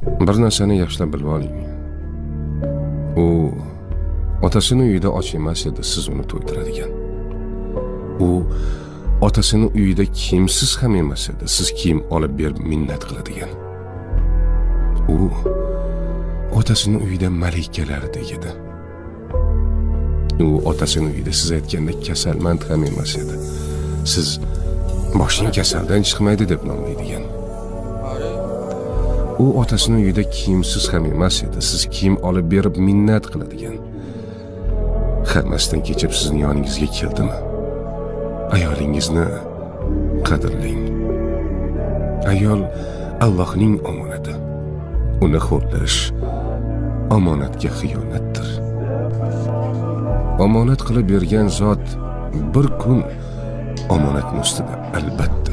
Bir narsani yaxshilab bilib oling. U otasini uyida och emas edi, siz uni to'ydiradigan. U otasini uyida kiyimsiz ham emas edi, siz kiyim olib berib minnat qiladigan. U otasini uyida malikalardek edi. U otasini uyida siz aytganda kasalmand ham emas edi. Siz boshing kasaldan chiqmaydi deb nomlaydigan. U otasini uyida kiyimsiz ham emas edi. Siz kiyim olib berib minnat qiladigan. Hammasidan kechib sizning yoningizga keldimi? Ayolingizni qadrlang. Ayol Allohning omonati. Uni xo'rlash omonatga xiyonatdir. Omonat qilib bergan zot bir kun omonatning ustida albatta